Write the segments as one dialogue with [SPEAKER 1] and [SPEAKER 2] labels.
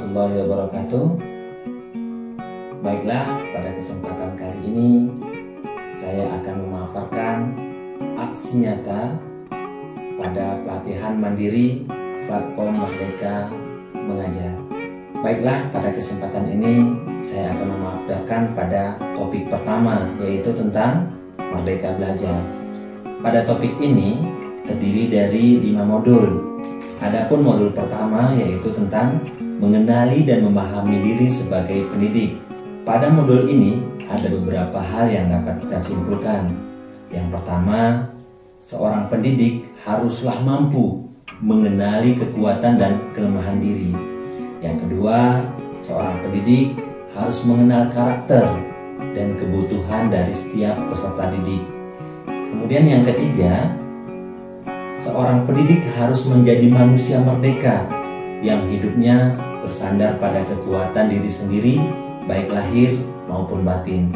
[SPEAKER 1] warahmatullahi wabarakatuh. Baiklah, pada kesempatan kali ini saya akan memaparkan aksi nyata pada pelatihan mandiri platform Merdeka Mengajar. Baiklah, pada kesempatan ini saya akan memaparkan pada topik pertama, yaitu tentang Merdeka Belajar. Pada topik ini terdiri dari 5 modul. Adapun modul pertama yaitu tentang mengenali dan memahami diri sebagai pendidik. Pada modul ini ada beberapa hal yang dapat kita simpulkan. Yang pertama, seorang pendidik haruslah mampu mengenali kekuatan dan kelemahan diri. Yang kedua, seorang pendidik harus mengenal karakter dan kebutuhan dari setiap peserta didik. Kemudian yang ketiga, seorang pendidik harus menjadi manusia merdeka yang hidupnya bersandar pada kekuatan diri sendiri, baik lahir maupun batin.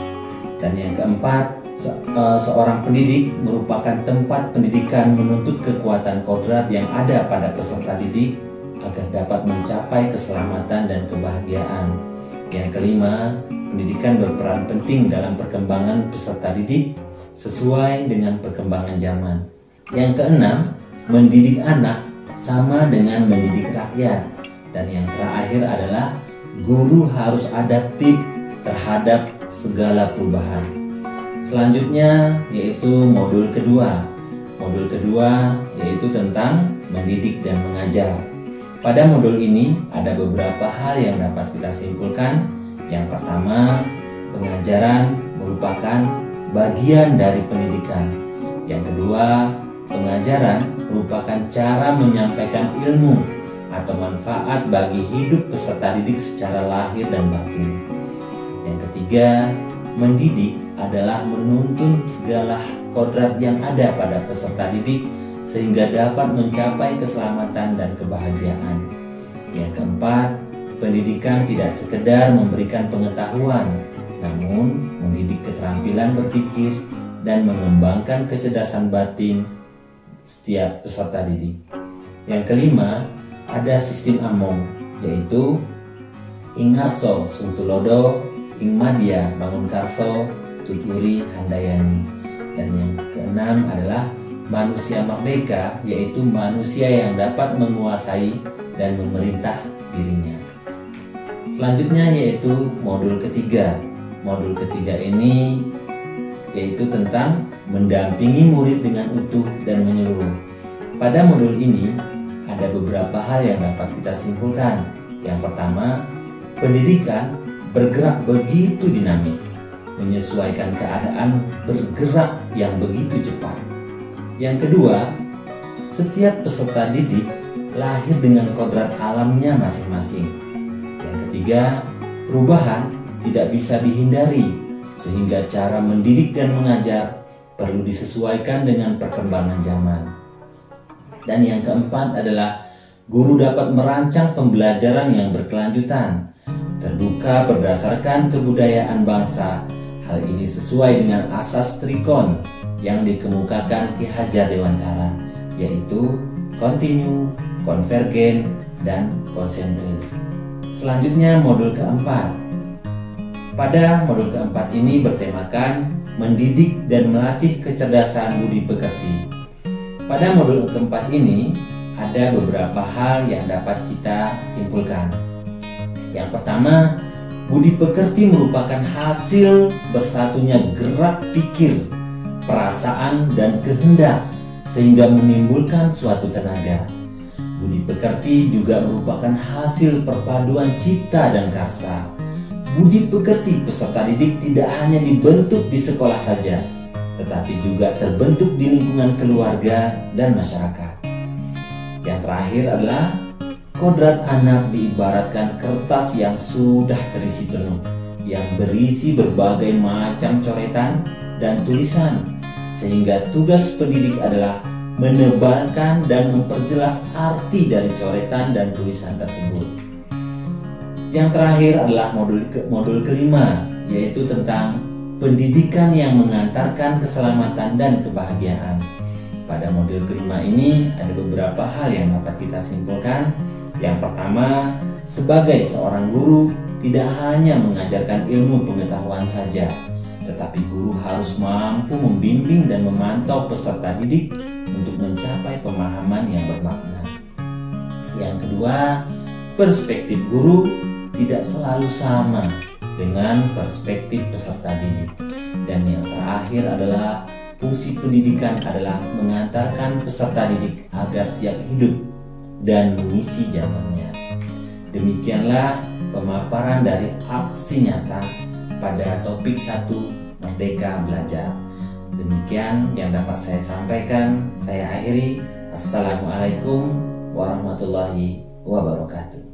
[SPEAKER 1] Dan yang keempat, seorang pendidik merupakan tempat pendidikan menuntut kekuatan kodrat yang ada pada peserta didik agar dapat mencapai keselamatan dan kebahagiaan. Yang kelima, pendidikan berperan penting dalam perkembangan peserta didik sesuai dengan perkembangan zaman. Yang keenam, mendidik anak sama dengan mendidik rakyat. Dan yang terakhir adalah guru harus adaptif terhadap segala perubahan. Selanjutnya yaitu modul kedua. Modul kedua yaitu tentang mendidik dan mengajar. Pada modul ini ada beberapa hal yang dapat kita simpulkan. Yang pertama, pengajaran merupakan bagian dari pendidikan. Yang kedua, pengajaran merupakan cara menyampaikan ilmu atau manfaat bagi hidup peserta didik secara lahir dan batin. Yang ketiga, mendidik adalah menuntun segala kodrat yang ada pada peserta didik sehingga dapat mencapai keselamatan dan kebahagiaan. Yang keempat, pendidikan tidak sekedar memberikan pengetahuan, namun mendidik keterampilan berpikir dan mengembangkan kecerdasan batin setiap peserta didik. Yang kelima, ada sistem AMOM, yaitu Ingarso Sungtulodo, Ingmadia Bangunkarso, Tuturi Handayani. Dan yang keenam adalah manusia merdeka, yaitu manusia yang dapat menguasai dan memerintah dirinya. Selanjutnya yaitu modul ketiga. Modul ketiga ini yaitu tentang mendampingi murid dengan utuh dan menyeluruh. Pada modul ini ada beberapa hal yang dapat kita simpulkan. Yang pertama, pendidikan bergerak begitu dinamis, menyesuaikan keadaan bergerak yang begitu cepat. Yang kedua, setiap peserta didik lahir dengan kodrat alamnya masing-masing. Yang ketiga, perubahan tidak bisa dihindari, sehingga cara mendidik dan mengajar perlu disesuaikan dengan perkembangan zaman. Dan yang keempat adalah guru dapat merancang pembelajaran yang berkelanjutan, terbuka berdasarkan kebudayaan bangsa. Hal ini sesuai dengan asas Trikon yang dikemukakan Ki Hajar Dewantara, yaitu kontinu, konvergen, dan konsentris. Selanjutnya modul keempat. Pada modul keempat ini bertemakan mendidik dan melatih kecerdasan budi pekerti. Pada modul keempat ini ada beberapa hal yang dapat kita simpulkan. Yang pertama, budi pekerti merupakan hasil bersatunya gerak pikir, perasaan, dan kehendak sehingga menimbulkan suatu tenaga. Budi pekerti juga merupakan hasil perpaduan cipta dan karsa. Budi pekerti peserta didik tidak hanya dibentuk di sekolah saja, tetapi juga terbentuk di lingkungan keluarga dan masyarakat. Yang terakhir adalah kodrat anak diibaratkan kertas yang sudah terisi penuh, yang berisi berbagai macam coretan dan tulisan, sehingga tugas pendidik adalah menebalkan dan memperjelas arti dari coretan dan tulisan tersebut. Yang terakhir adalah modul kelima, yaitu tentang pendidikan yang mengantarkan keselamatan dan kebahagiaan. Pada modul kelima ini ada beberapa hal yang dapat kita simpulkan. Yang pertama, Sebagai seorang guru, tidak hanya mengajarkan ilmu pengetahuan saja, tetapi guru harus mampu membimbing dan memantau peserta didik untuk mencapai pemahaman yang bermakna. Yang kedua, perspektif guru tidak selalu sama dengan perspektif peserta didik. Dan yang terakhir adalah fungsi pendidikan adalah mengantarkan peserta didik agar siap hidup dan mengisi zamannya. Demikianlah pemaparan dari aksi nyata pada topik 1 Merdeka Belajar. Demikian yang dapat saya sampaikan. Saya akhiri. Assalamualaikum warahmatullahi wabarakatuh.